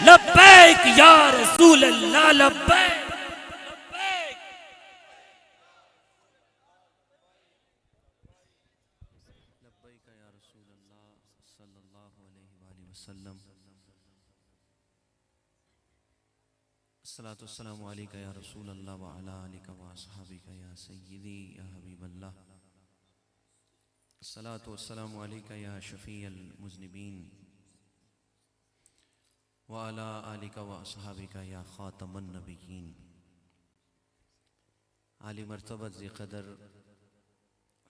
لبیک یا رسول اللہ لبیک لبیک یا رسول اللہ صلی اللہ علیہ وآلہ وسلم الصلاة والسلام علیکہ یا رسول اللہ وعلا آلکہ واصحابکہ یا سیدی یا حبیب اللہ الصلاة والسلام علیکہ یا شفیع المذنبین وعلا آلکہ واصحابکہ یا خاتم النبیین عالی مرتبت ذی قدر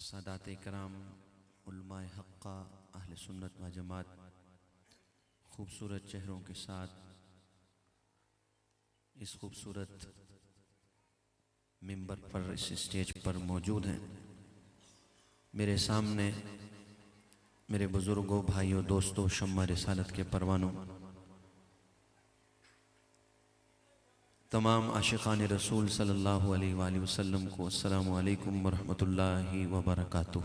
سادات کرام علماء حقہ اہل سنت و جماعت خوبصورت چہروں کے ساتھ اس خوبصورت ممبر پر اس اسٹیج پر موجود ہیں میرے سامنے میرے بزرگوں بھائیوں دوستوں شمع رسالت کے پروانوں تمام عاشقان رسول صلی اللہ علیہ وآلہ وسلم کو السلام علیکم ورحمۃ اللہ وبرکاتہ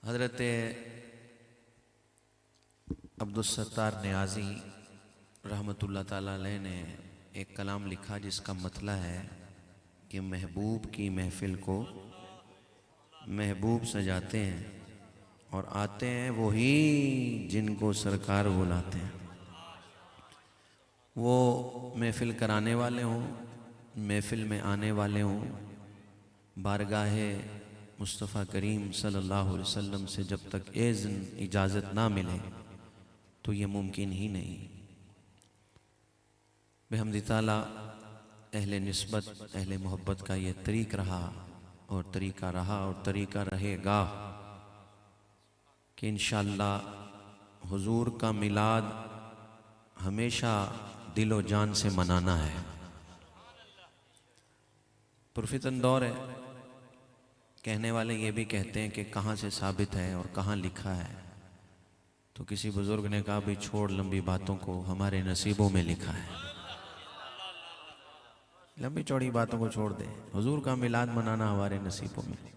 حضرت عبدالستار نیازی رحمۃ اللہ تعالیٰ علیہ نے ایک کلام لکھا جس کا مطلع ہے کہ محبوب کی محفل کو محبوب سجاتے ہیں اور آتے ہیں وہی جن کو سرکار بلاتے ہیں وہ محفل کرانے والے ہوں محفل میں آنے والے ہوں بارگاہ مصطفیٰ کریم صلی اللہ علیہ وسلم سے جب تک اذن اجازت نہ ملے تو یہ ممکن ہی نہیں بحمد تعالیٰ اہل نسبت اہل محبت کا یہ طریق رہا اور طریقہ رہا اور طریقہ رہے گا کہ انشاءاللہ حضور کا میلاد ہمیشہ دل و جان سے منانا ہے پرفتن دور ہے کہنے والے یہ بھی کہتے ہیں کہ کہاں سے ثابت ہے اور کہاں لکھا ہے تو کسی بزرگ نے کہا بھی چھوڑ لمبی باتوں کو ہمارے نصیبوں میں لکھا ہے لمبی چوڑی باتوں کو چھوڑ دے حضور کا میلاد منانا ہمارے نصیبوں میں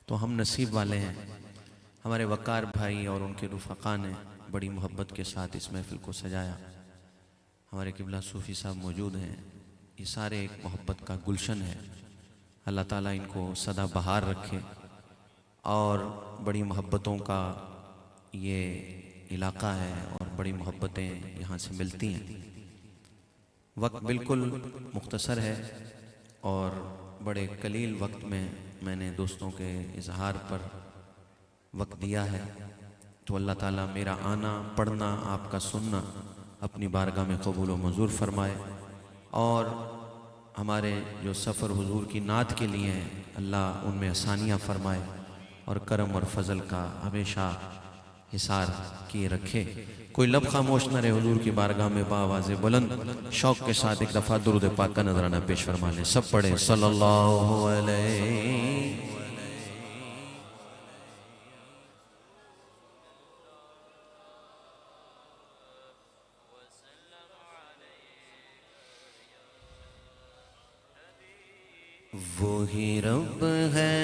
تو ہم نصیب والے ہیں ہمارے وقار بھائی اور ان کے رفقا نے بڑی محبت کے ساتھ اس محفل کو سجایا ہمارے قبلہ صوفی صاحب موجود ہیں یہ سارے ایک محبت کا گلشن ہے اللہ تعالیٰ ان کو سدا بہار رکھے اور بڑی محبتوں کا یہ علاقہ ہے اور بڑی محبتیں یہاں سے ملتی ہیں وقت بالکل مختصر ہے اور بڑے قلیل وقت میں نے دوستوں کے اظہار پر وقت دیا ہے تو اللہ تعالیٰ میرا آنا پڑھنا آپ کا سننا اپنی بارگاہ میں قبول و منظور فرمائے اور ہمارے جو سفر حضور کی نعت کے لیے ہیں اللہ ان میں آسانیاں فرمائے اور کرم اور فضل کا ہمیشہ حصار کیے رکھے کوئی لب خاموش نہ رہے حضور کی بارگاہ میں بآواز بلند شوق کے ساتھ ایک دفعہ درود پاک کا نذرانہ پیش فرما لیں سب پڑھیں صلی اللہ علیہ وہی رب ہے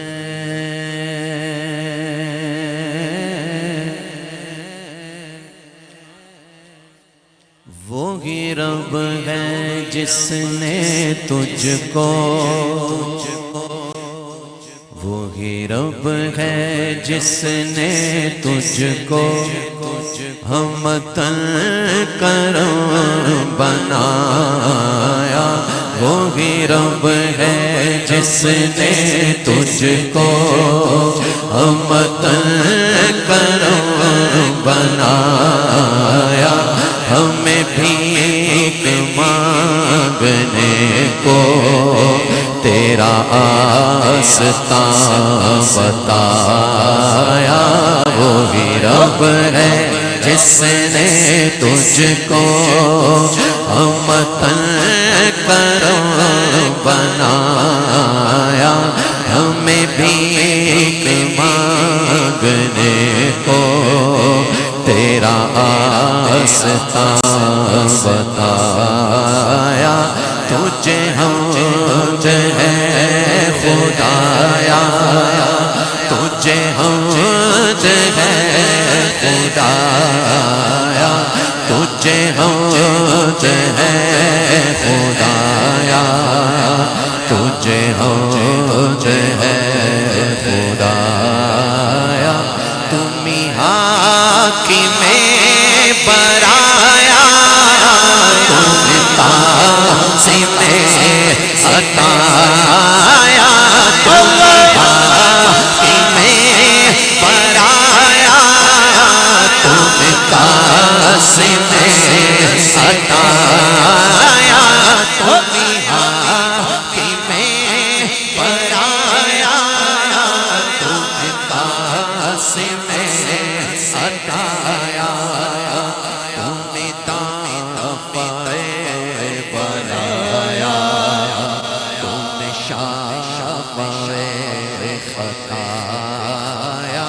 وہی رب ہے جس نے تجھ کو وہی رب ہے جس نے تجھ کو ہمتن کرم بنایا وہی رب ہے جس نے تجھ کو ہمتن کرم بنایا ہمیں بھیک مانگنے کو تیرا آستان بتایا وہی رب ہے جس نے تجھ کو ہمتن کرم بنایا ہمیں بھیک مانگنے کو تیرا آستان بتایا تجھے حمد ہے خدایا تجھے حمد ہے خدایا تجھے حوض ہے خدایا، تجھے حوض ہے خدایا، تم ہی حاکم برایا، تم قاسم عطایا، تم حاکم برایا، تم قاسم عطایا، تم حاکم برایا، تم قاسم عطایا، تم دافع بلایا، تم شافع خطایا،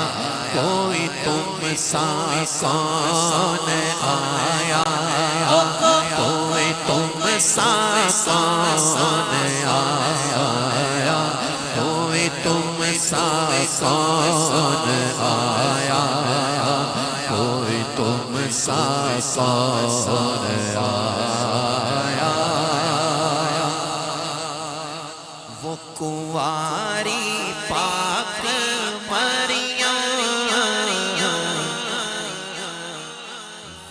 کوئی تم سا کون آیا، کوئی تم سا کون آیا، کوئی تم سا کون آیا، کوئی تم سا کون آیا، وہ کنواری پاک مریم،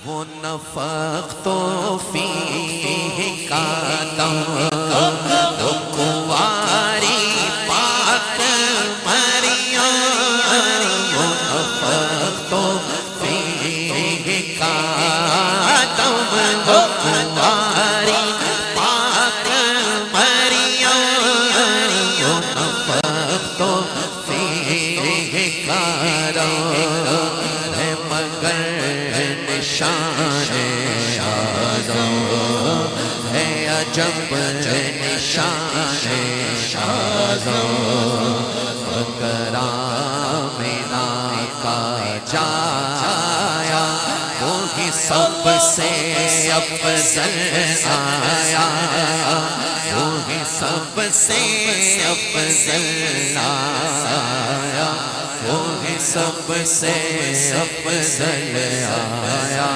وہ نفخت فیہ کا دم، وہ کنواری پاک مریم، وہ نفخت فیہ کا دم، وہ کنواری پاک مریم، وہ نفخت فیہ کا دم ہے، مگر نشان آدم ہے عجب نشان آدم، کرامنا کا جایا، وہی سب سے افضل آیا، وہی سب سے افضل آیا، وہی سب سے افضل آیا،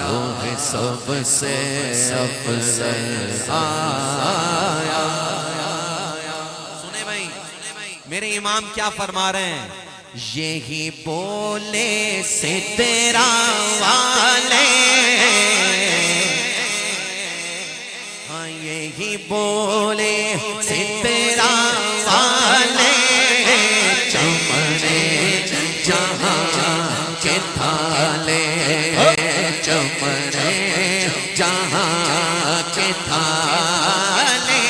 وہی سب سے افضل آیا۔ سنیں بھائی میرے امام کیا فرما رہے ہیں، یہی بولے سترا والے، ہاں یہی بولے سترا والے، چمنے جہاں کے تھالے، چمنے جہاں کے تھالے،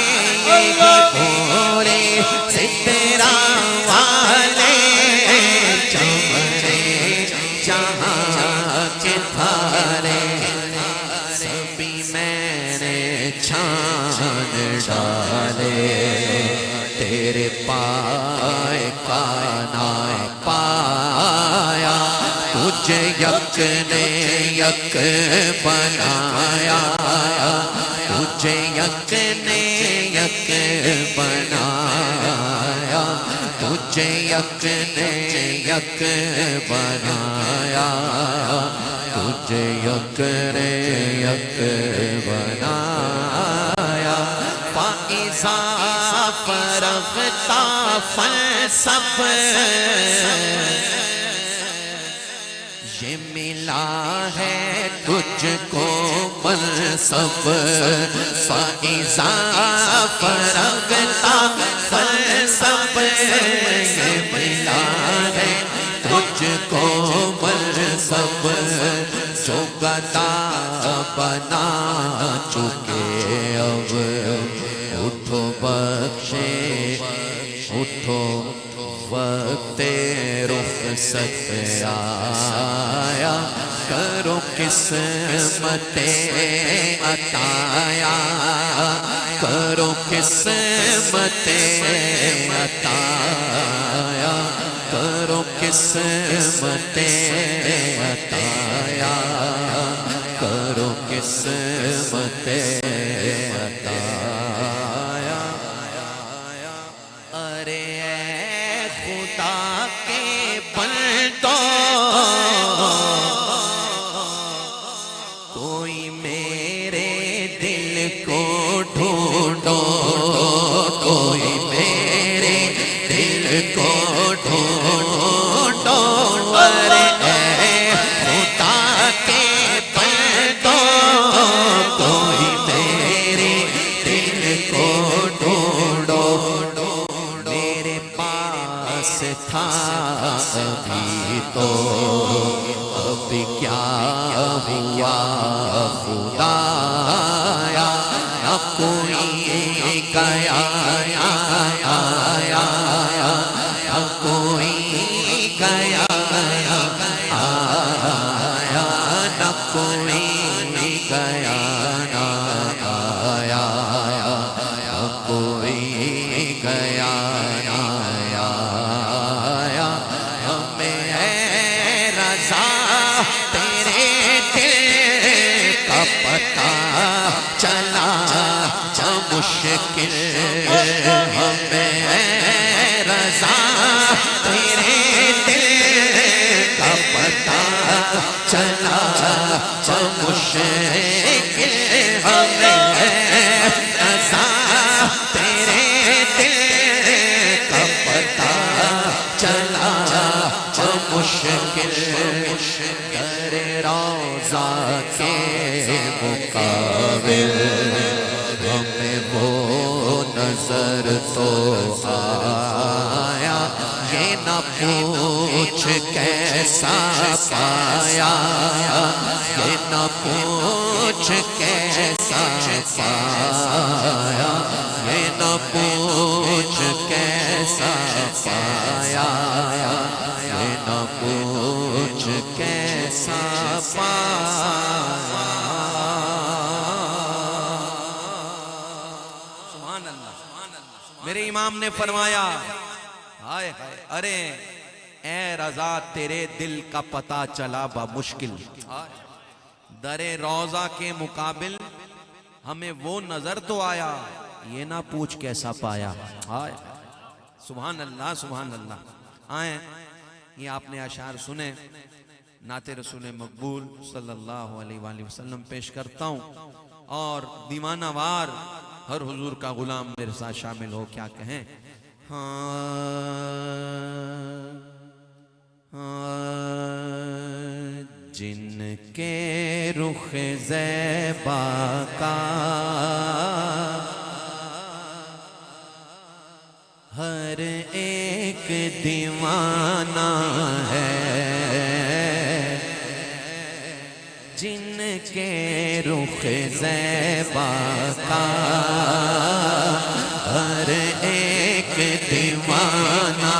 یہی بولے سترا والے، چمنے جہاں کے تھالے، سبھی میں نے چھان ڈالے، تیرے پائے کا نہ پایا، تجھے یک نے یک بنایا، تجھے یک نے یک بنایا، تجھے یک نے یک بنایا، تجھے یک نے یک بنایا، فائزہ فرغتا فنصب، یہ ملا ہے تجھ کو منصب، فائزہ فرغتا فنصب، یہ ملا ہے تجھ کو منصب، جو گدا بنا چکے اب اٹھو بخشے، اٹھو وقت رخصت آیا، کرو قسمت عطایا، کرو قسمت عطایا، کرو قسمت عطایا، کرو قسمت عطایا، ارے اے خدا کے بندوں، ڈھونڈو کوئی میرے دل کو ڈھونڈو ارے اے خدا کے بندو کوئی میرے دل کو ڈھونڈو میرے پاس تھا ابھی تو اب کیا ہوا خدایا نہ کوئی گیا نہ کوئی گیا نہ کوئی گیا نہ آیا نہ کوئی گیا نہ آیا ہمیں اے رضا تیرے دل کا پتہ چلا مشکل ہمیں اے رضا تیرے دل کا پتہ چلا مشکل ہمیں اے رضا تیرے دل کا پتہ چلا مشکل در روضہ کے مقابل ہمیں وہ نظر تو آیا یہ نہ پوچھ کیسا پایا یہ نہ پوچھ کیسا پایا یہ نہ پوچھ کیسا پایا یہ نہ پوچھ کیسا پایا میرے امام نے فرمایا ہائے ہائے ارے اے رضا تیرے دل کا پتہ چلا بمشکل در روضہ کے مقابل ہمیں وہ نظر تو آیا یہ نہ پوچھ کیسا پایا ہائے سبحان اللہ سبحان اللہ آئیں یہ آپ نے اشعار سنے نعت رسول مقبول صلی اللہ علیہ وآلہ وسلم پیش کرتا ہوں اور دیوانہ وار ہر حضور کا غلام میرے ساتھ شامل ہو کیا کہیں جن کے رخ زیبا کا ہر ایک دیوانہ ہے جن کے رخ زیبا کا ہر ایک دیوانہ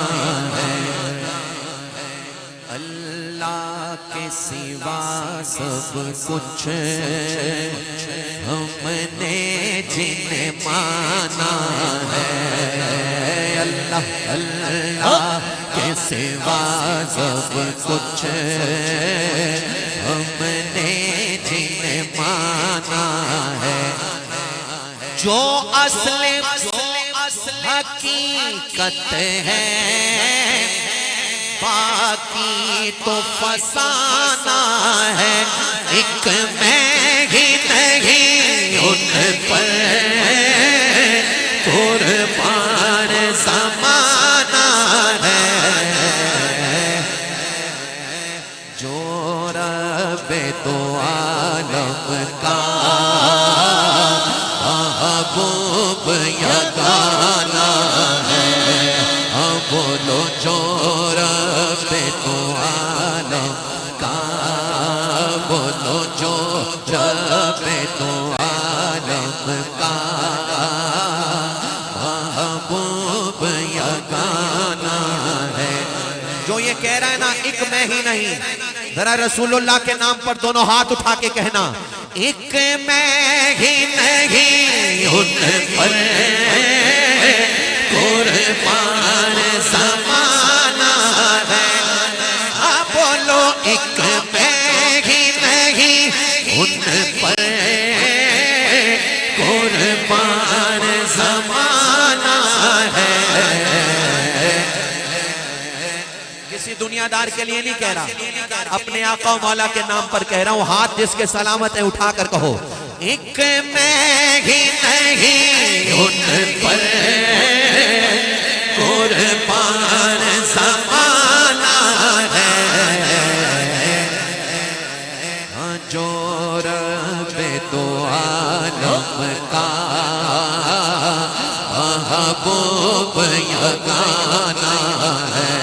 ہے اللہ کے سوا سب کچھ ہم نے جن مانا ہے اللہ اللہ کے سوا سب کچھ ہم نے جن مانا ہے جو اصل حقیقت ہے باقی تو فسانہ ہے ایک میں ہی نہیں ان پر قربان زمانہ ہے جو رب دو عالم کا محبوب یگانہ ہے بولو جو رب دو عالم کا بولو جو رب دو عالم کا محبوب یگانہ ہے جو یہ کہہ رہا ہے نا ایک میں ہی نہیں ذرا رسول اللہ کے نام پر دونوں ہاتھ اٹھا کے کہنا ایک میں ہی نہیں ان پر قربان زمانہ ہے بولو ایک میں ہی نہیں ان پر قربان زمانہ ہے کسی دنیا دار کے لیے نہیں کہہ رہا اپنے آقا و مولا کے نام پر کہہ رہا ہوں ہاتھ جس کے سلامت ہے اٹھا کر کہو ایک میں ہی نہیں ان پر قربان زمانہ ہے، جو رب دو عالم کا محبوب یگانہ ہے۔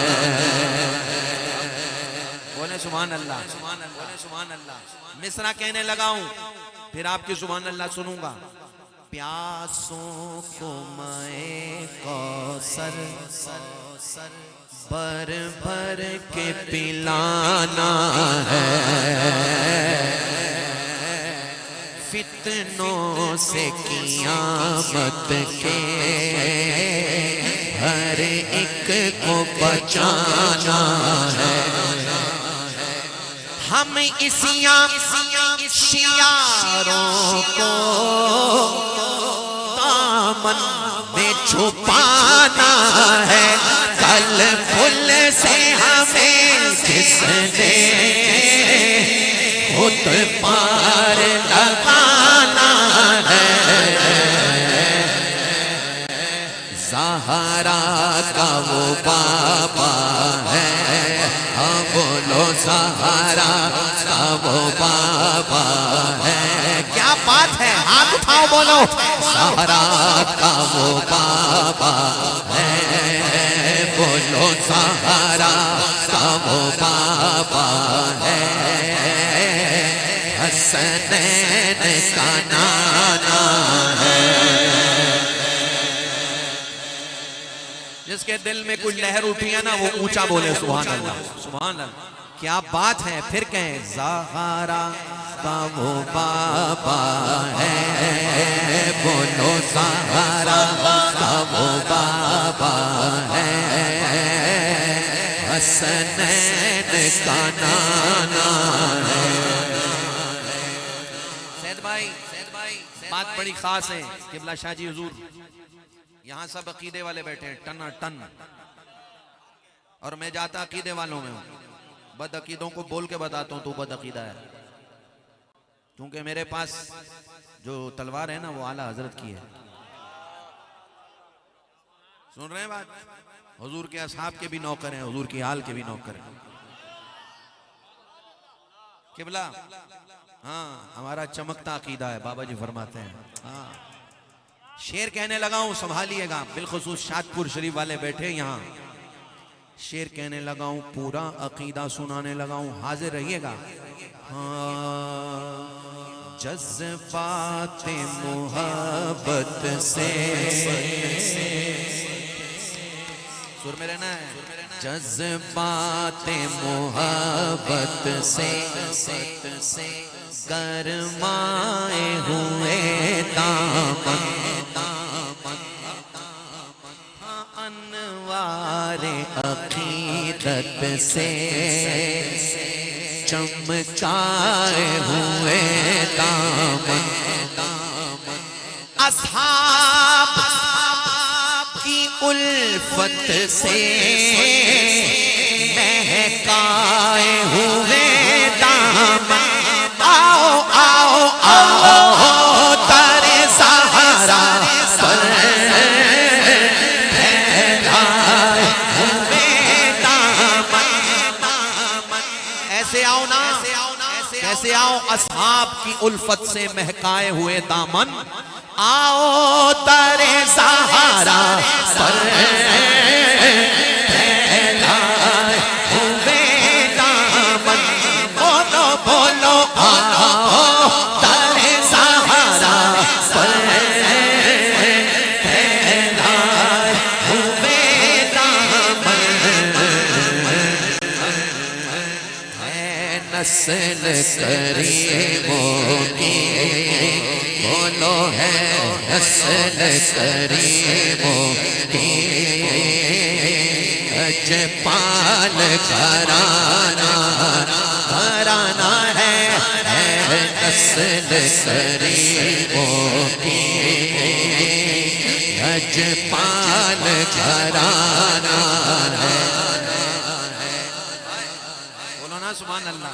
بولے سبحان اللہ، بولے سبحان اللہ۔ مصرع کہنے لگا ہوں، پھر آپ کی سبحان اللہ سنوں گا۔ پیاسوں کو مائے کوثر بھر بھر کے پلانا ہے، فتنوں سے قیامت کے ہر ایک کو بچانا ہے۔ ہم اس شیاروں کو دامن میں چھپانا ہے، کل پھل سے ہمیں جس نے خود پار لگانا ہے۔ زہرا کا وہ بابا ہے، ہاں بولو زہرا کا وہ بابا ہے۔ کیا بات ہے، ہاتھ اٹھاؤ بولو۔ زہرا کا وہ بابا ہے، بولو زہرا کا وہ بابا ہے، حسنین کا نانا ہے۔ جس کے دل میں کوئی لہر اٹھی ہے نا وہ اونچا بولے سبحان اللہ، سبحان اللہ۔ کیا بات ہے، پھر کہیں زہرا کا وہ بابا ہے، بولو زہرا کا وہ بابا ہے، حسنین کا نانا ہے۔ سید بھائی بات بڑی خاص ہے، قبلہ شاہ جی حضور یہاں سب عقیدے والے بیٹھے ہیں ٹن ٹن، اور میں جاتا عقیدے والوں میں ہوں۔ بد عقیدوں کو بول کے بتاتا ہوں تو بد عقیدہ ہے، کیونکہ میرے پاس جو تلوار ہے نا وہ اعلیٰ حضرت کی ہے۔ سن رہے ہیں بات؟ حضور کے اصحاب کے بھی نوکر ہیں، حضور کی آل کے بھی نوکر ہیں۔ قبلہ ہاں ہمارا چمکتا عقیدہ ہے، بابا جی فرماتے ہیں۔ ہاں شیر کہنے لگا ہوں، سنبھالیے گا، بالخصوص شادپور شریف والے بیٹھے یہاں۔ شیر کہنے لگا ہوں، پورا عقیدہ سنانے لگا ہوں، حاضر رہیے گا۔ جذبات محبت سے سر میں رہنا ہے، جذبات محبت سے گرمائے ہوئے دامن، انوار عقیدت سے چمکائے ہوئے دامن، اصحاب کی الفت سے مہکائے ہوئے دامن، آؤ آؤ آؤ در سہارا پر پھیلائے ہوئے دامن، ایسے آؤ نا، کیسے آؤ؟ اصحاب کی الفت سے مہکائے ہوئے دامن، آؤ در سہارا پر پھیلائے ہوئے دامن، بولو بولو آؤ در سہارا پر پھیلائے ہوئے دامن، ہے نسل کریموں کی، بولو ہے نسل کریموں کی، اجپال گھرانہ گھرانہ ہے نسل کریموں کی، اجپال گھرانہ ہے۔ بولو نا سبحان اللہ۔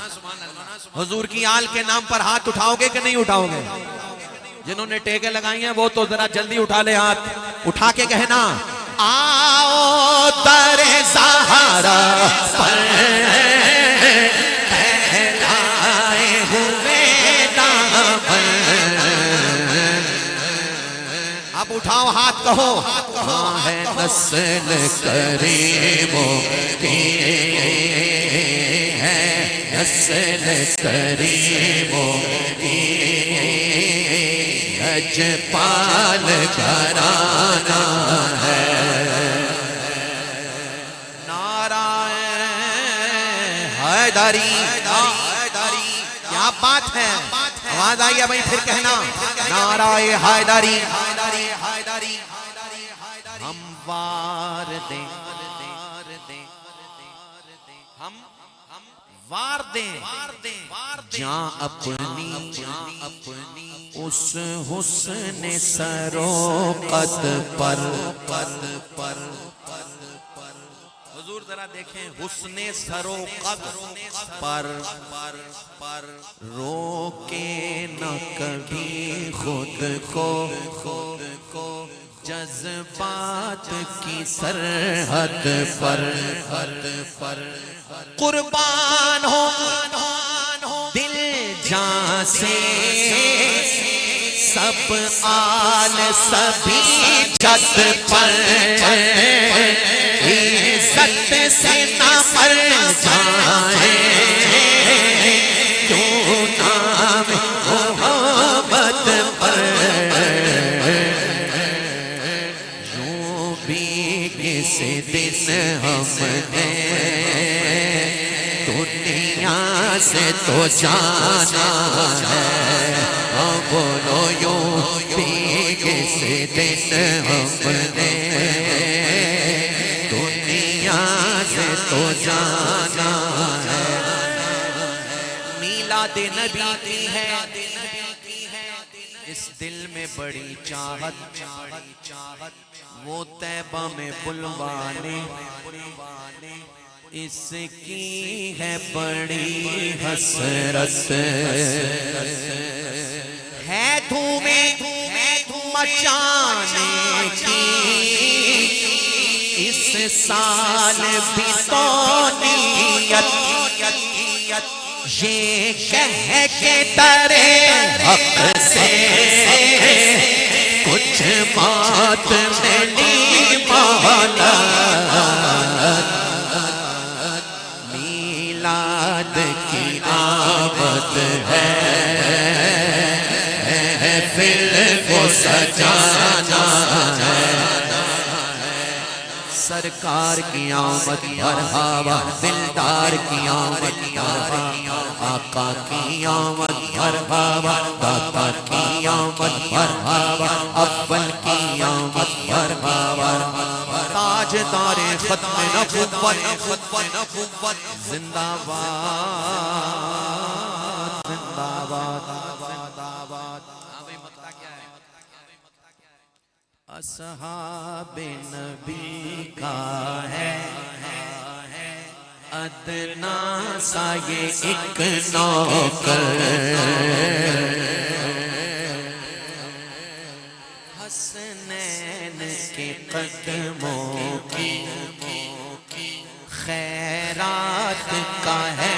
حضور کی آل کے نام پر ہاتھ اٹھاؤ گے کہ نہیں اٹھاؤ گے؟ جنہوں نے ٹیکیں لگائی ہیں وہ تو ذرا جلدی اٹھا لے ہاتھ, اٹھا کے کہنا آؤ در سہارا پر پھیلائے ہوئے دامن. اب اٹھاؤ ہاتھ, کہو ہاں ہے نسل کریموں کی ہے, نسل کریموں کی لجپال گھرانہ ہے. نعرہ حیدری, کیا بات ہے, آواز آئی ہے بھائی, پھر کہنا نعرہ حیدری. ہم وار دیں, ہم وار دیں جاں اپنی اس حسن سروقت پر. حضور ذرا دیکھیں, حسن سروقت پر روکے نہ کبھی خود کو جذبات کی سرحد پر. قربان ہو دل جان سے سب آل سبھی چھت پر, عزت سے نہ مر جائیں کیوں نام محبت پر. یوں بھی کسی دن ہم نے دنیا سے تو جانا ہے, بولو یوں بھی کسی دن ہم نے دنیا سے تو جانا ہے. میلاد نبی کی ہے اس دل میں بڑی چاہت, وہ طیبہ میں بلوانے اس کی ہے بڑی حسرت. ہے دھومیں مچانے کی اس سال بھی تو نیت, یہ کہہ کے ترے حق سے کچھ بات ملی مولا. میلاد کی آمد ہے محفل کو سجانا ہے. سرکار کی آمد مرحبا, دلدار کی آمد مرحبا, آقا کی آمد مرحبا, داتا کی آمد مرحبا, اول کی آمد مرحبا. تاجدار ختم نبوت زندہ باد, زندہ باد. اصحاب نبی کا ہے ادنا سا یہ ایک نوکر, حسنین کے قدموں کی خیرات کا ہے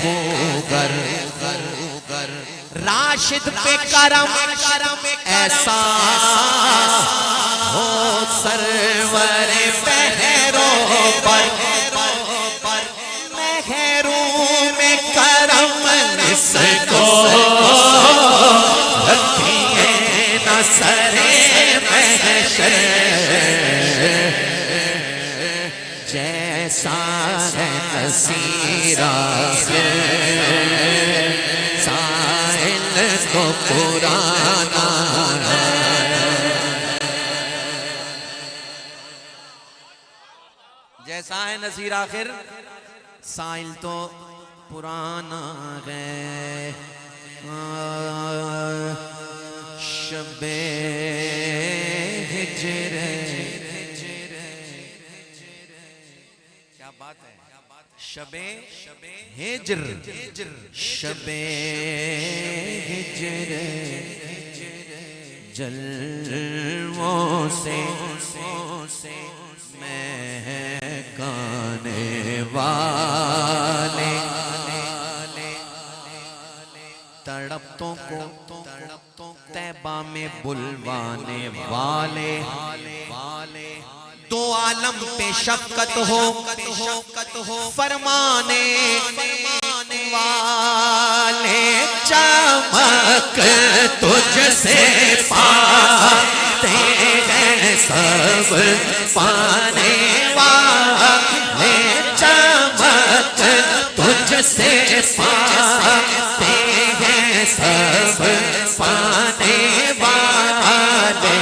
خوگر. راشد پہ کرم ایسا ہو سرور پہروں پر, محروم میں کرم اس کو رکھیے نہ سرے محشر. جیسا ہے نصیرہ سائل کو پرانا ہے. جیسا ہے نصیر آخر سائل تو پرانا ہے. شب ہجر, کیا بات ہے, شب ہجر, شب ہجر جلووں سے مہکانے والے تڑپتوں کو طیبہ میں بلوانے والے دو عالم پہ شفقت ہو فرمانے والے چمک تجھ سے پاتے ہیں سب پانے والے چمک تجھ سے پاتے ہیں سب پانے والے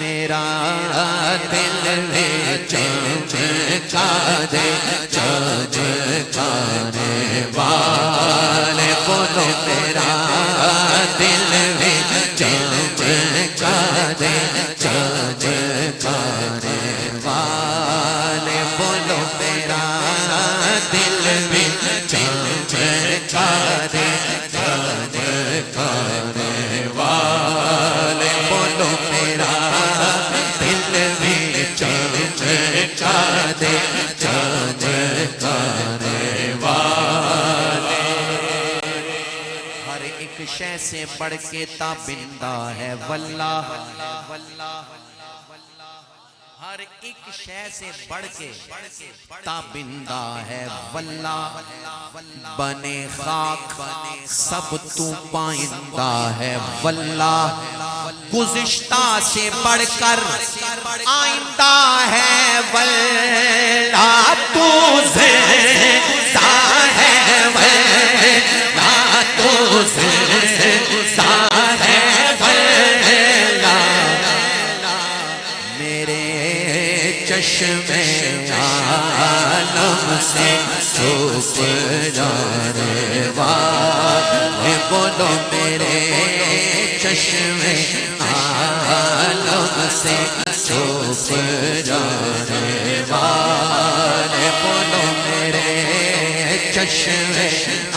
میرا دل میں چمکا دے چمکانے والے بولو میرا دل میں چمکا دے چمکانے والے بولو میرا دل میں چمکا دے چمکانے والے بولو میرا دل میں چمکا دے چمکانے والے ہر ایک شے سے بڑھ کے تابندہ ہے واللہ ہر ایک شے سے بڑھ کے تابندہ ہے واللہ بنے خاک سب تو پائندہ ہے واللہ گزشتہ سے بڑھ کر آئندہ ہے واللہ تو زندہ ہے واللہ تو زندہ ہے واللہ میرے چشم عالم سے چھپ جانے والے بولو میرے چشم عالم سے چھپ جانے والے بولو میرے چشم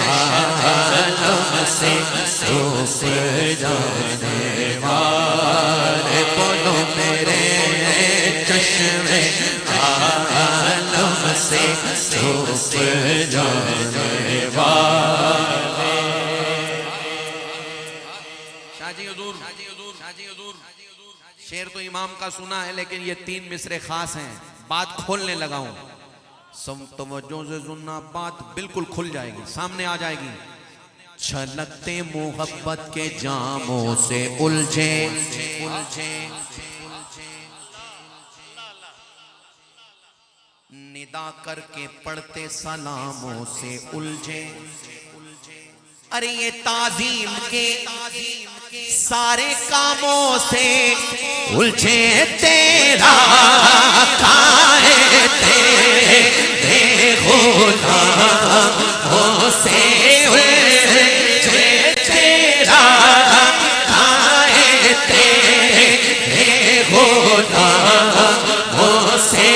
عالم سے چھپ جانے والے بولو میرے چشم عالم سے چھپ جانے والے شاہ جی حضور شعر تو امام کا سنا ہے لیکن یہ 3 مصرے خاص ہیں بات کھولنے لگا ہوں سب توجہ سے سننا بات بالکل کھل جائے گی سامنے آ جائے گی چھلکتے محبت کے جاموں سے الجھے ندا کر کے پڑھتے سلاموں سے الجھے ارے یہ تعظیم کے سارے کاموں سے الجھے تیرا کائے تیرے غلاموں سے الجھے تیرا کائے تیرے غلاموں سے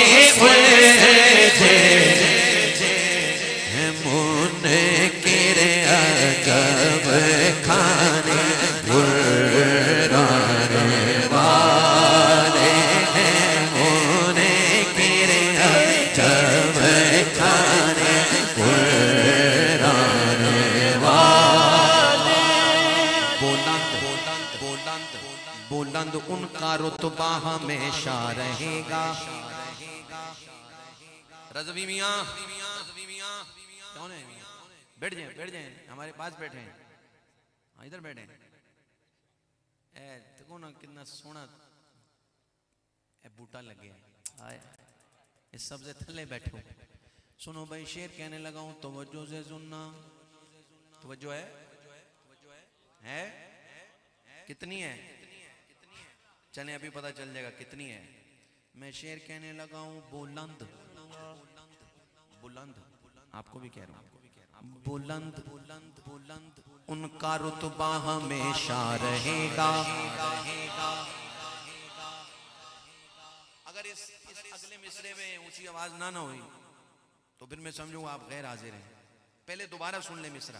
بلند ان کا رتبہ ہمیشہ رہے گا رضوی میاں کون ہے بیٹھ جائیں ہمارے پاس بیٹھے ہیں ادھر بیٹھے ہیں دیکھو نا کتنا سونا بوٹا لگے اس سب سے تھلے بیٹھو سنو بھائی شعر کہنے لگا ہوں توجہ سے سننا توجہ ہے کتنی ہے چلیں ابھی پتہ چل جائے گا کتنی ہے میں شعر کہنے لگا ہوں بلند آپ کو بھی کہہ رہا ہوں بلند ان کا رتبہ ہمیشہ رہے گا اگر اس اگلے مصرے میں اونچی آواز نہ ہوئی تو پھر میں سمجھوں آپ غیر حاضر ہیں پہلے دوبارہ سن لیں مصرع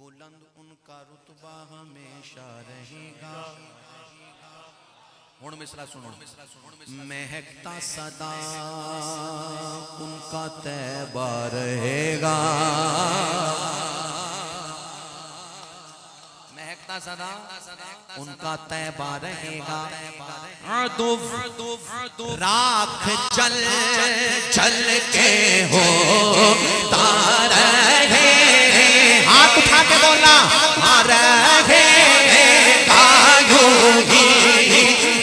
بلند ان کا رتبہ ہمیشہ رہے گا. ہن مصرع سنو. مہکتا صدا ان کا طیبہ رہے گا. مہکتا صدا ان کا طیبہ رہے گا. راکھ چل چل کے ہوتا رہے. ہاتھ اٹھا کے بولنا. رہے گا یوں ہی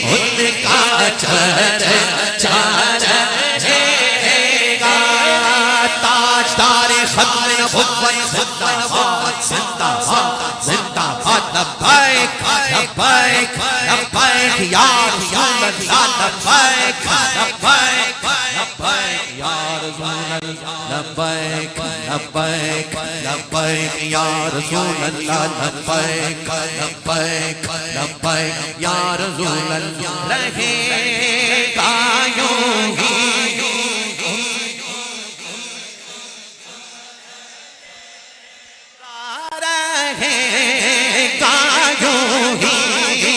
ان کا چرچا رہے گا. تاجدار ختم نبوت زندہ باد زندہ باد زندہ باد. لبیک لبیک لبیک یا رسول اللہ. لبیک لبیک لبیک یا رسول اللہ. لبیک لبیک لبیک یا رسول اللہ. لبیک لبیک لبیک یا رسول اللہ. رہے گا یوں ہی رہے گا یوں ہی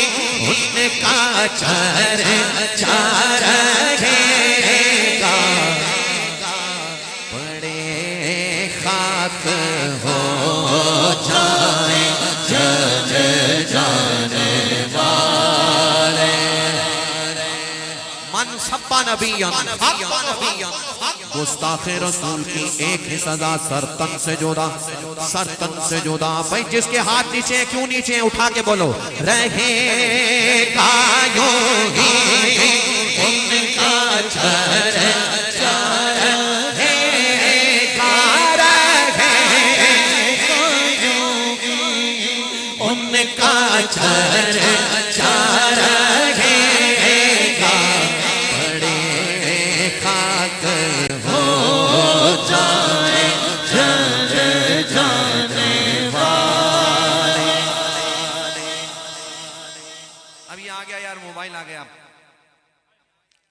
ان کا چرچا رہے گا. بڑے خاک ہو جائیں جل جانے والے. من سبا نبیاں گستاخ رسول کی ایک ہی سزا سرتن سے جدا. سرتن سے جدا. بھائی جس کے ہاتھ نیچے ہیں کیوں نیچے ہیں اٹھا کے بولو. رہے گا یوں ہی ان کا چرچا رہے گا. رہے گا یوں ہی ان کا چرچا رہے گا. بڑے خاک ہو جائیں جل جانے والے. اب یہ آ گیا یار موبائل آ گیا.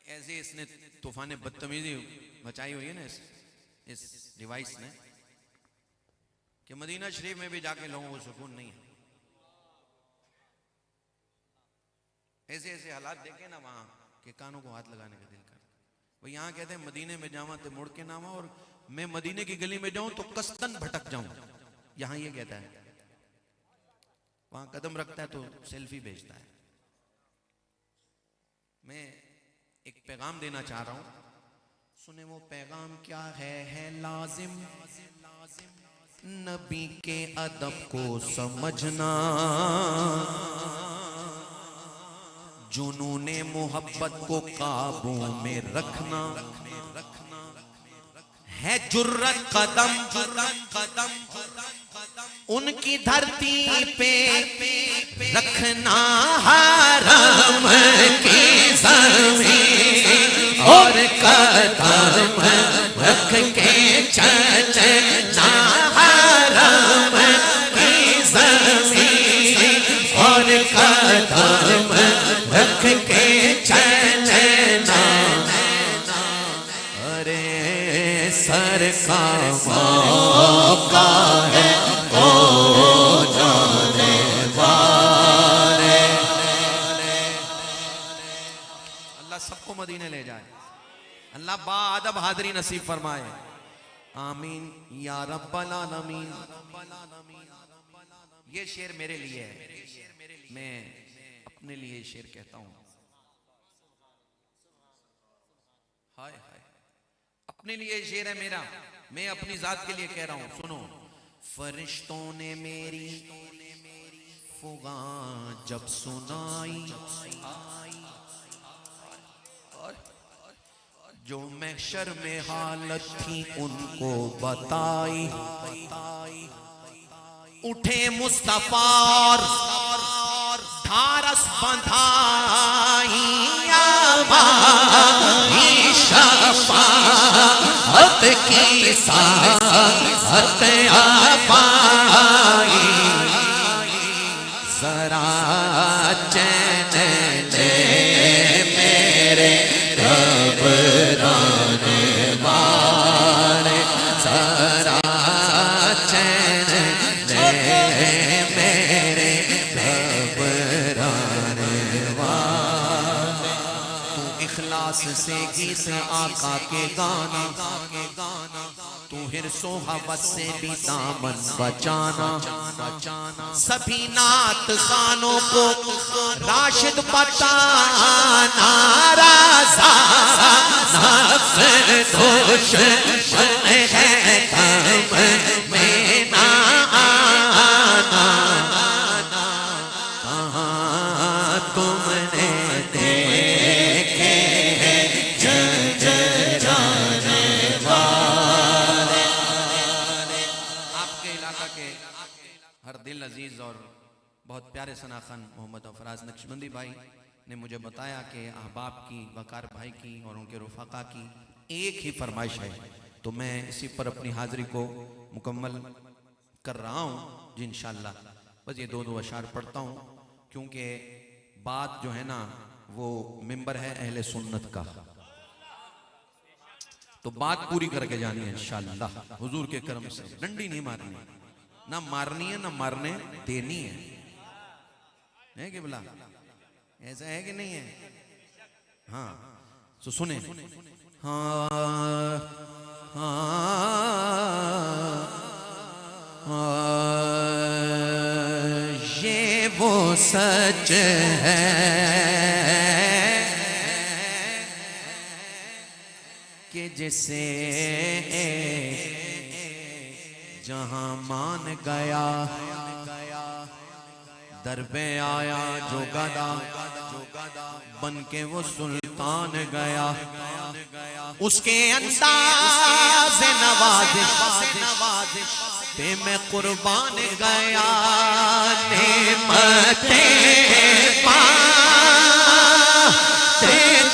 ایسے اس نے طوفان بدتمیزی مچائی ہوئی ہے نا اس ڈیوائس نے کہ مدینہ شریف میں بھی جا کے لوگوں کو سکون نہیں ہے. ایسے ایسے حالات دیکھیں نا وہاں کہ کانوں کو ہاتھ لگانے کا دل کرتا. وہ یہاں کہتے ہیں مدینے میں جاواں تے مڑ کے ناواں. اور میں مدینے کی گلی میں جاؤں تو قصدن بھٹک جاؤں. یہاں یہ کہتا ہے. وہاں قدم رکھتا ہے تو سیلفی بھیجتا ہے. میں ایک پیغام دینا چاہ رہا ہوں. سنیں وہ پیغام کیا ہے لازم نبی کے ادب کو سمجھنا. جنون محبت کو قابو میں رکھنا ہے. جرت قدم ان کی دھرتی پہ رکھنا. حرم کی زمین اور قدم رکھ کے چلنا. حرم کی زمین اور قدم رکھ کے چلنا. ارے سر کا موقع ہے او جانے والے. اللہ سب کو مدینے لے جائے. اللہ با ادب حاضری نصیب فرمائے. آمین یا رب العالمین. یہ شعر میرے لیے ہے. میں اپنے لیے شعر کہتا ہوں. ہائے ہائے اپنے لیے شعر ہے میرا. میں اپنی ذات کے لیے کہہ رہا ہوں. سنو. فرشتوں نے میری فغاں جب سنائی جو محشر میں حالت تھی ان کو بتائی. اٹھے مصطفیٰ ڈھارس بندھائی. آبائی شفاعت کی ساعت آبائی. ذرا چین لے میرے گھبرانے والے. ذرا چین لے سے گیت آقا کے گانا، تو حرص و حوث سے بھی دامن بچانا، سبھی نعت خانوں کو راشد بتانا، رازا نفس دوش ہے کم میں نہ آنا، کہاں تم نے دیکھے جانے والے۔ آپ کے علاقہ کے ہر دل عزیز اور بہت پیارے ثناخن محمد افراز نقشبندی بھائی نے مجھے بتایا کہ احباب کی، وقار بھائی کی اور ان کے رفقا کی ایک ہی فرمائش ہے، تو میں اسی پر اپنی حاضری کو مکمل کر رہا ہوں جی انشاءاللہ۔ بس یہ دو اشعار پڑھتا ہوں کیونکہ بات جو ہے نا وہ ممبر ہے اہل سنت کا، تو بات پوری کر کے جانی ہے انشاءاللہ حضور کے کرم سے، ڈنڈی نہیں مارنی، نہ مارنی ہے نہ مارنے دینی ہے کہ بلا ایسا ہے کہ نہیں ہے؟ ہاں تو سنیں، ہاں یہ وہ سچ ہے کہ جسے جہاں مان گیا، در پہ آیا جو گدا بن کے وہ سلطان گیا، اس کے انداز نوازش پہ میں قربان گیا، نعمتیں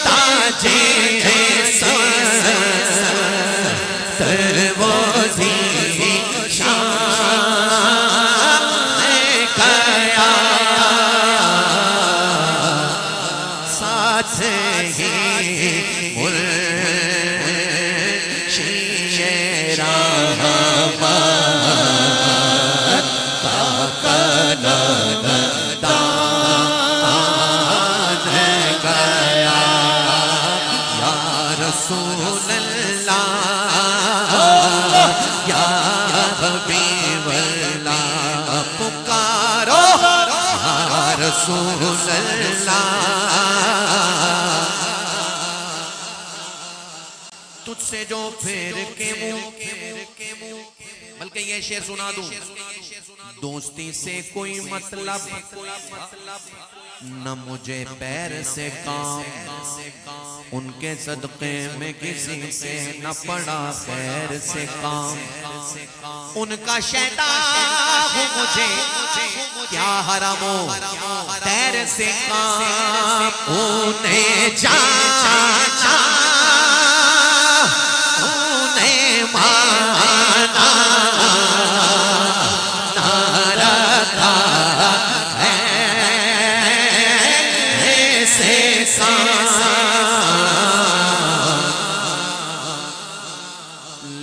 تاجے رسول اللہ، تجھ سے جو پھر کے منہ، بلکہ یہ شعر سنا دوں، دوستی سے کوئی مطلب نہ مجھے پیر سے کام، ان کے صدقے میں کسی سے نہ پڑا خیر سے کام، ان کا شیطان ہو مجھے کیا حرم ہو تیر سے کام، انہیں جانا انہیں مانا نہ رکھا ایسے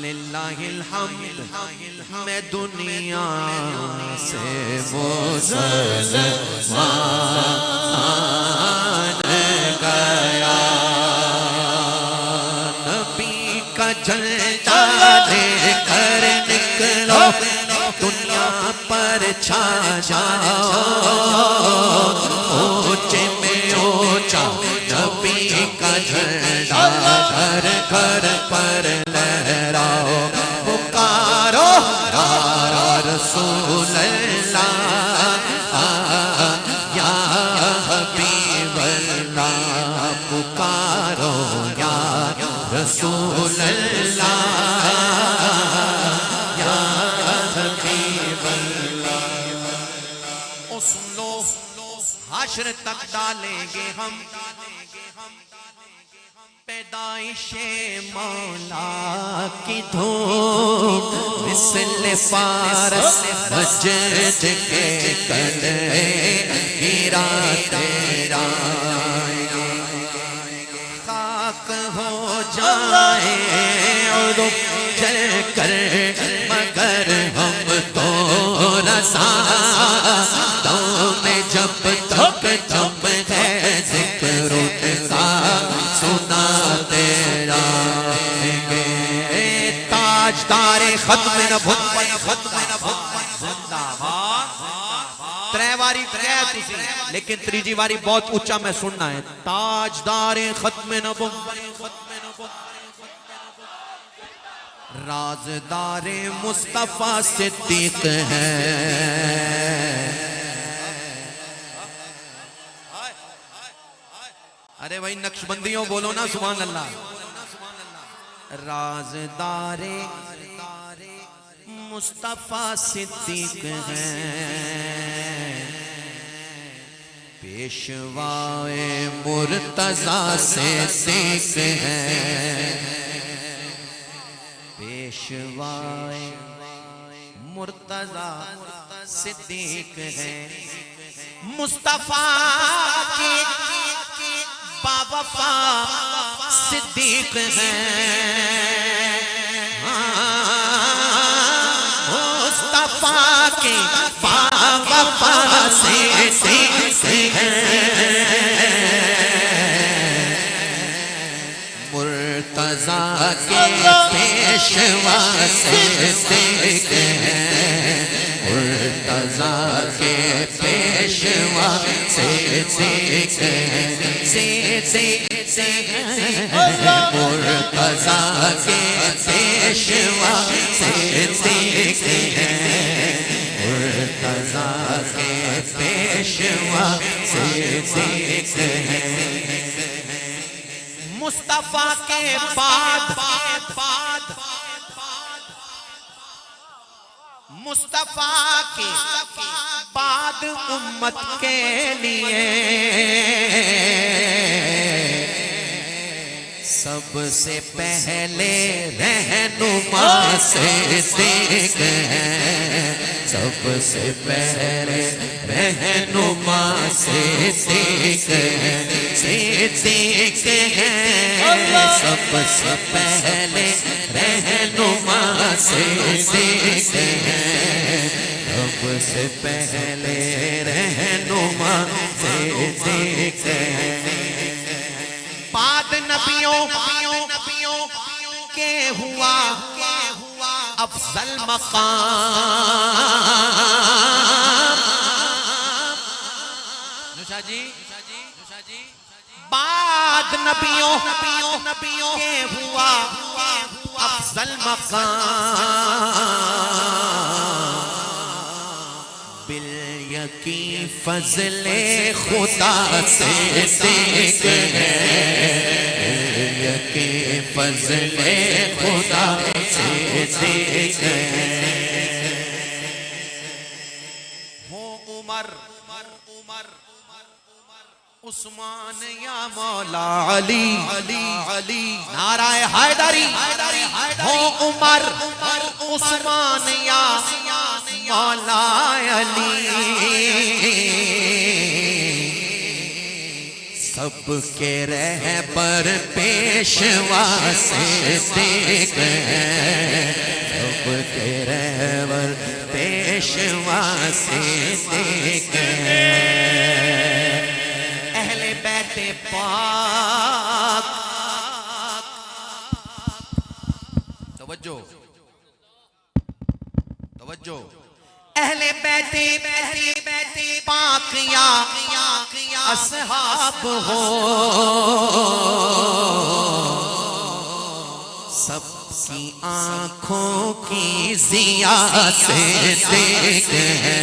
للہ الحمد میں دنیا سے مسلمان گیا، نبی کا جھنڈا لے کر نکلو دنیا پر چھا جاؤ، اونچے میں اونچا نبی کا جھنڈا گھر گھر پر لہراؤ، پکارو یا رسول اللہ یا حبیب اللہ، پکارو یا رسول اللہ یا حبیب اللہ۔ او سن لو حشر تک ڈالیں گے ہم پیدائش مولا کی دھوم، مثل فارس مجد کے قلعے گرا تیرا، خاک ہو جائے اور جل کر مگر ہم تو رسا میں جب تک جب ہے ذکر کا سنا زندہ باد ترے واری کہہ تسی لیکن تریجی واری بہت اونچا میں سننا ہے تاجدار ختم نبوت رازدار مصطفیٰ صدیق ہے ارے بھائی نقشبندیوں بولو نا سبحان اللہ رازدار مصطفیٰ صدیق ہے پیشوائے مرتضیٰ صدیق ہے پیشوائے مرتضیٰ صدیق ہے مصطفیٰ کے باوفا صدیق ہے مصطفیٰ کے باوفا صدیق ہے مرتضیٰ کے پیشوا صدیق ہے مرتضیٰ کے پیشوا صدیق ہے مرتضیٰ کے پیشوا صدیق ہے مرتضیٰ کے پیشوا صدیق ہے مصطفیٰ کے بعد مصطفیٰ کے بعد امت کے لیے سب سے پہلے رہنما صدیق ہے سب سے پہلے رہنما صدیق ہے صدیق ہے سب سے پہلے رہنما صدیق ہے سب سے پہلے رہنما صدیق ہے بعد نبیوں کے ہوا افضل مقام نوشا جی بعد نبیوں کے ہوا افضل مقام بالیقین فضل خدا صدیق ہے بالیقین فضل خدا صدیق ہے ہو عمر عثمان یا مولا علی نعرہ حیدری ہو عمر عثمان یا مولا علی سب کے رہبر پیشوا صدیق ہے سب کے رہبر پیشوا صدیق ہے اہل بیت پاک توجہ اہل بیت پاک یا اصحاب ہو سب کی آنکھوں کی ضیا صدیق ہے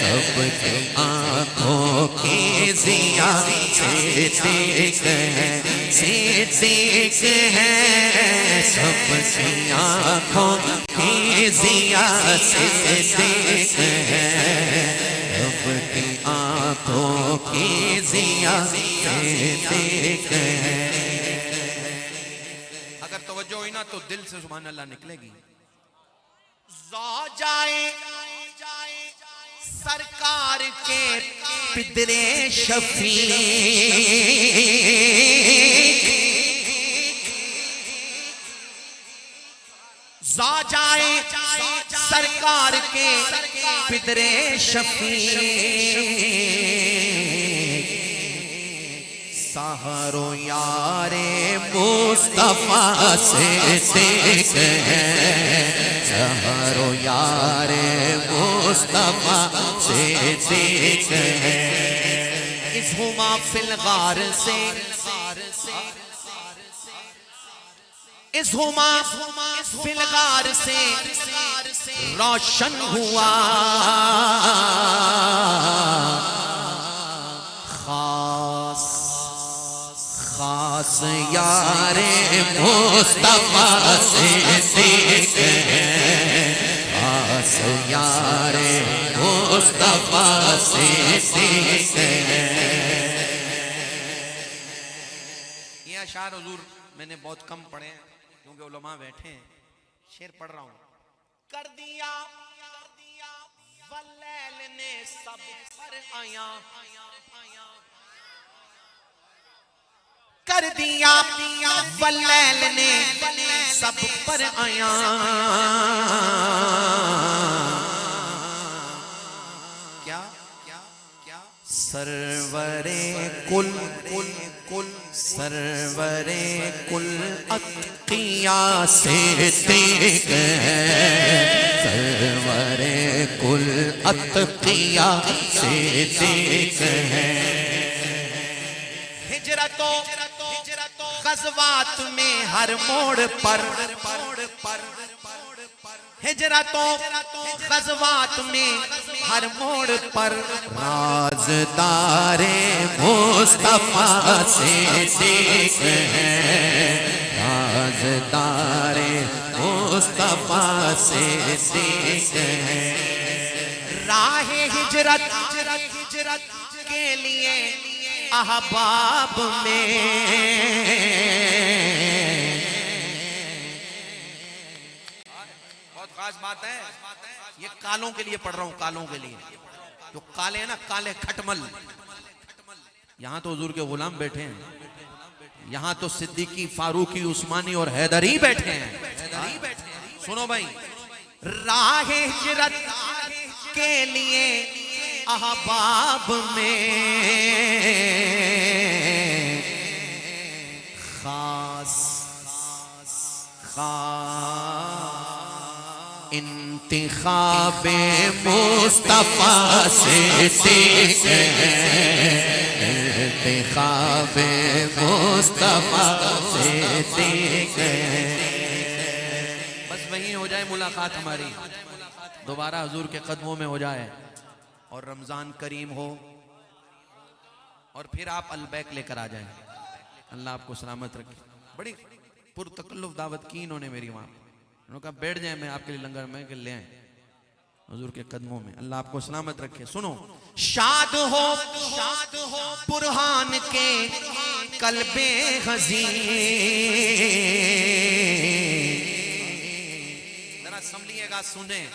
سب کی آنکھوں کی ضیا صدیق ہے صدیق ہے سب کی آنکھوں کی ضیا صدیق ہے سب کی آنکھوں کی ضیا صدیق ہے اگر توجہ ہوئی نا تو دل سے سبحان اللہ نکلے گی زوجائے سرکار کے پدرے شفیق زوجائے سرکار کے پدرے شفیق سحر و یار مصطفیٰ صدیق ہے سحر و یار مصطفیٰ صدیق ہے اذ ہما فی الغار سے اذ ہما فی الغار سے روشن ہوا خاص خاص یار مصطفیٰ صدیق ہے خاص یار مصطفیٰ صدیق ہے یہ اشعار حضور میں نے بہت کم پڑھے ہیں کیونکہ علماء بیٹھے ہیں شعر پڑھ رہا ہوں کر دیا واللیل نے سب پر آیا کر دیا واللیل نے سب پر آیا کیا سرور کل سرور کل اتقیاء صدیق ہے سرور کل اتقیاء صدیق ہے ہجرت و غزوات میں ہر موڑ پر ہجرت و غزوات میں ہر موڑ پر رازدار مصطفیٰ صدیق ہے رازدار مصطفیٰ صدیق ہے راہ ہجرت کے لیے احباب میں بہت خاص بات ہے یہ کالوں کے لیے پڑھ رہا ہوں کالوں کے لیے جو کالے ہیں نا کالے کھٹمل یہاں تو حضور کے غلام بیٹھے ہیں یہاں تو صدیقی فاروقی عثمانی اور حیدری بیٹھے ہیں سنو بھائی راہ ہجرت کے لیے احباب میں خاص انتخاب مصطفیٰ صدیق ہے انتخاب مصطفیٰ صدیق ہے بس وہیں ہو جائے ملاقات ہماری دوبارہ حضور کے قدموں میں ہو جائے اور رمضان کریم ہو اور پھر آپ البیک لے کر آ جائیں اللہ آپ کو سلامت رکھے بڑی پرتکلف دعوت کی انہوں نے میری وہاں انہوں نے کہا بیٹھ جائیں میں آپ کے لیے لنگر میں کہ لے آئیں حضور کے قدموں میں اللہ آپ کو سلامت رکھے سنو شاد ہو برہان کے قلب حزین ذرا سنبھلیے گا سنیں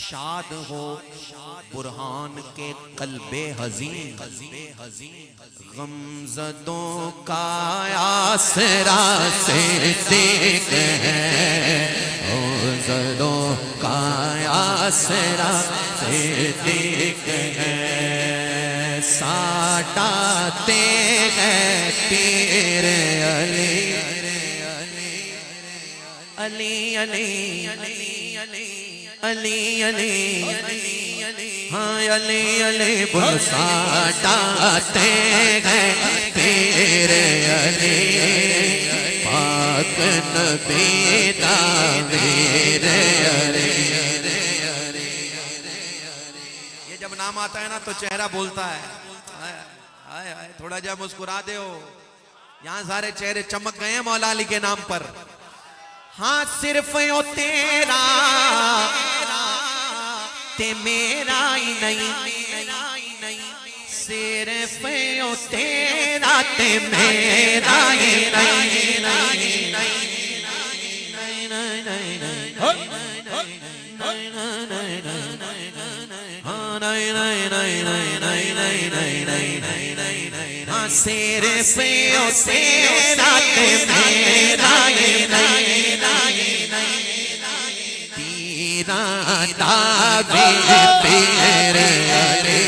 شاد ہو برہان کے قلب حزین غمزدوں کا آسرا صدیق ہے غمزدوں کا آسرا صدیق ہے ساٹاتے ہیں پیر علی علی علی علی علی ہاں علی علی برساٹاتے ہیں پیر علی پاک نبی تعبیر علی یہ جب نام آتا ہے نا تو چہرہ بولتا ہے تھوڑا جب مسکرا دے ہو یہاں سارے چہرے چمک گئے ہیں مولا علی کے نام پر ہاں صرف یوں تیرا تے میرا ہی نہیں صرف یوں تیرا تے میرا ہی نہیں ہاں صرف یوں تیرا تے میرا ہی نہیں تعبیر پیر علی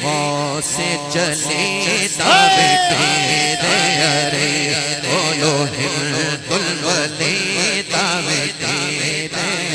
غوث چلے تعبیر پیر علی بولو ہند الولی تعبیر پیر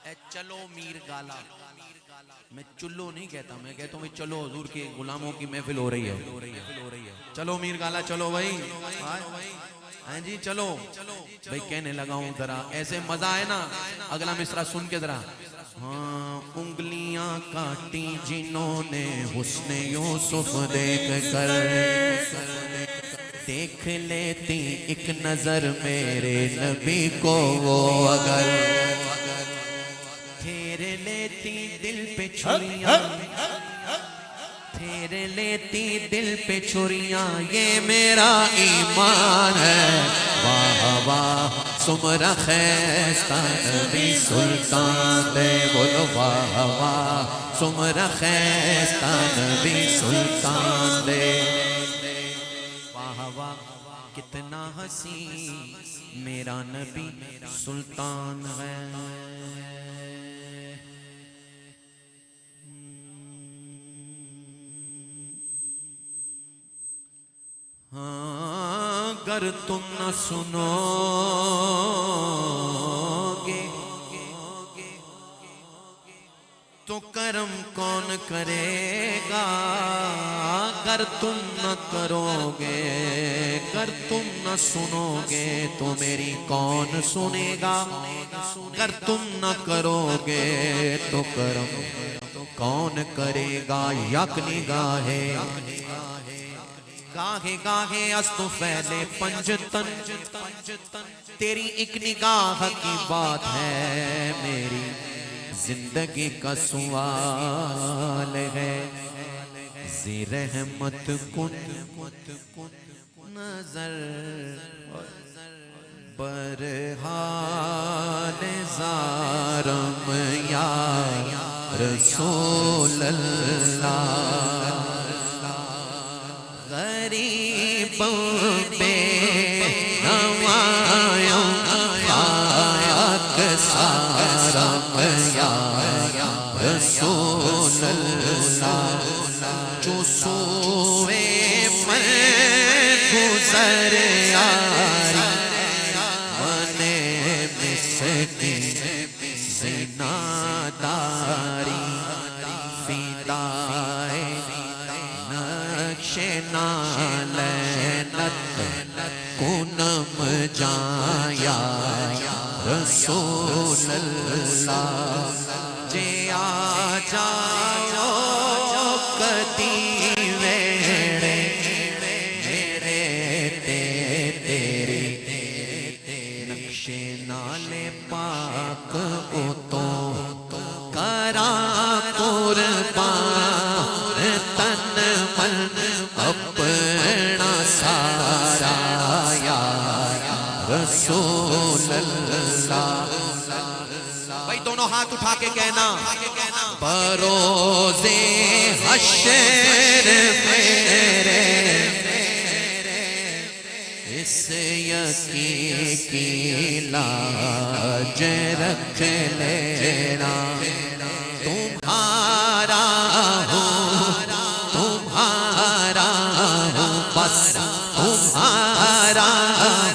اے چلو میر گالا، میں چلو نہیں کہتا، میں کہتا ہوں چلو حضور کے غلاموں کی محفل ہو رہی ہے، چلو میر گالا چلو بھائی، ہاں جی چلو بھائی، کہنے لگا ہوں ذرا ایسے مزہ ہے نا، اگلا مصرع سن کے ذرا. ہاں انگلیاں کاٹی جنہوں نے حسن یوسف دیکھ کر، دیکھ لیتی ایک نظر میرے نبی کو وہ اگر، پھیر لیتی دل پہ چھریاں، پھیر لیتی دل پہ چھریاں، یہ میرا ایمان ہے. واہ واہ سمرا خیستہ نبی سلطان دے، بولو واہ واہ سمرا خیستہ نبی سلطان دے. واہ واہ کتنا حسین میرا نبی سلطان ہے. ہاں اگر تم نہ سنو گے تو کرم کون کرے گا، اگر تم نہ کرو گے، اگر تم نہ سنو گے تو میری کون سنے گا، اگر تم نہ کرو گے تو کرم کون کرے گا. یک نگاہے گاہے گاہے است پھیلے پنجتن، تیری ایک نگاہ کی بات ہے، میری زندگی کا سوال ہے. زی رحمت کن نظر برحال زارم یا رسول اللہ، غریبوں پہ نوایوں خاک سارم یا رسول اللہ. جو سوئے میں گزر آئی منے مسکین زنا داری، فدائے نقش نالینت کنم جایا رسول اللہ. جے آ جاؤ کدی ویڑے میرے تیری نقش نالے پاک اتو کرا قربان تن من اپنا سارا یا رسول اللہ. بھائی دونوں ہاتھ اٹھا کے کہنا، بروز حشر میرے اس یقین کی لاج رکھ لینا. تمہارا ہوں تمہارا ہوں بس تمہارا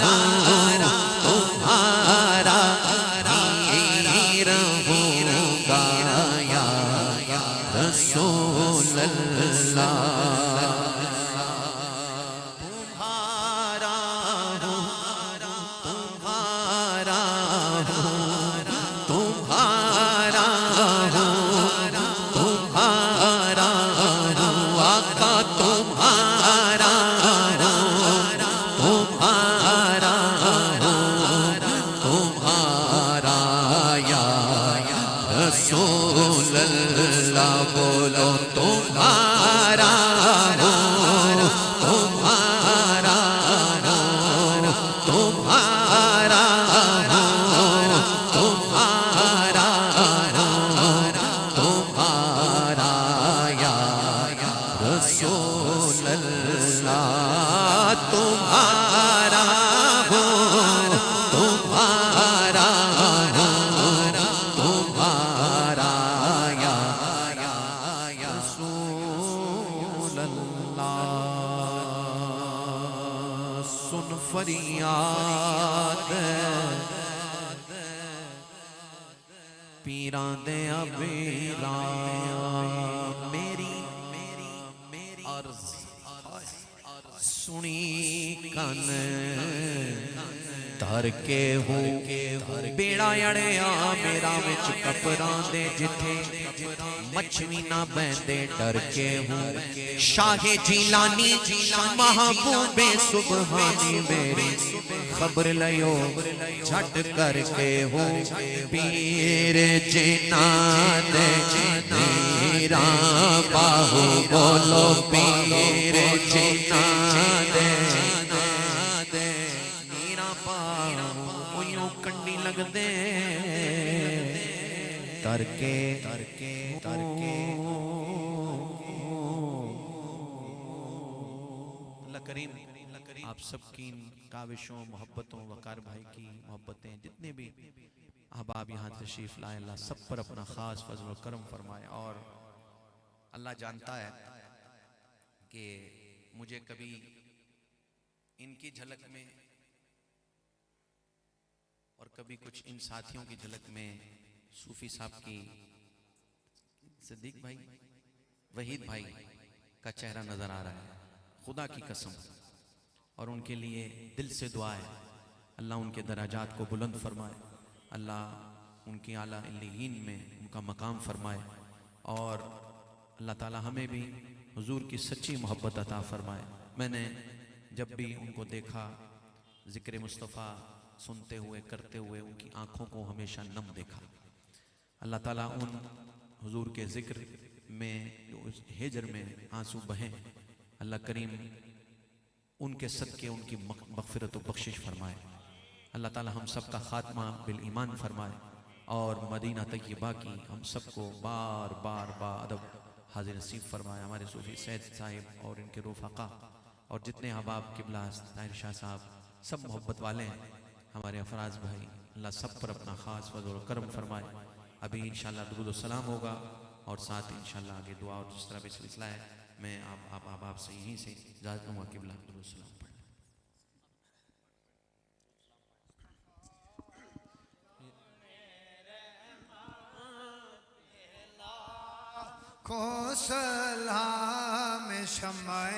ہوں تمہارا ہی رہوں گا یا رسول اللہ. تمہارا ہوں تمہارا ہوں تمہارا ہوں تمہارا ہوں آقا تمہارا ہوں تمہارا ہوں تمہارا یا رسول اللہ. بولو تمہارا ہوں تمہارا ہوں تمہارا ہوں تمہارا ہوں تمہارا یا رسول اللہ. تمہارا ہوں تمہارا ہوں تمہارا یا رسول اللہ. سن فریاد پیراں دے ابیراں میری عرض سنی کن دھر کے ہو بیڑا اڑیا میرا وچ کپراں دے جتھے مچھوی نہ بہندے ڈر کے ہوں شاہ جیلانی محبوب سبحانی میری خبر لیو جھٹ کر کے ہو پیر جناں دے میرا باہو بولو پیر جناں دے میرا باہو یوں کنڈی لگ دے تر کے اللہ کریم آپ سب کی کاوشوں محبتوں وقار بھائی کی محبتیں جتنے بھی احباب یہاں تشریف لائے اللہ سب پر اپنا خاص فضل و کرم فرمائے اور اللہ جانتا ہے کہ مجھے کبھی ان کی جھلک میں اور کبھی کچھ ان ساتھیوں کی جھلک میں صوفی صاحب کی صدیق بھائی وحید بھائی کا چہرہ نظر آ رہا ہے خدا کی قسم اور ان کے لیے دل سے دعا ہے اللہ ان کے درجات کو بلند فرمائے اللہ ان کی اعلیٰ علیین میں ان کا مقام فرمائے اور اللہ تعالی ہمیں بھی حضور کی سچی محبت عطا فرمائے میں نے جب بھی ان کو دیکھا ذکر مصطفیٰ سنتے ہوئے کرتے ہوئے ان کی آنکھوں کو ہمیشہ نم دیکھا اللہ تعالیٰ ان حضور کے ذکر میں جو اس ہجر میں آنسو بہیں اللہ کریم ان کے صدقے ان کی مغفرت و بخشش فرمائے اللہ تعالیٰ ہم سب کا خاتمہ بالایمان فرمائے اور مدینہ طیبہ کی ہم سب کو بار بار ادب حاضر نصیب فرمائے ہمارے صوفی سید صاحب اور ان کے رفقا اور جتنے احباب قبلہ طاہر شاہ صاحب سب محبت والے ہیں ہمارے افراز بھائی اللہ سب پر اپنا خاص فضل و کرم فرمائے ابھی انشاءاللہ درود و سلام ہوگا اور ساتھ انشاءاللہ آگے دعا اور جس طرح بھی سلسلہ ہے میں آپ سے یہیں سے اجازت لوں گا قبلہ درود و سلام پڑھ کو سلام شمع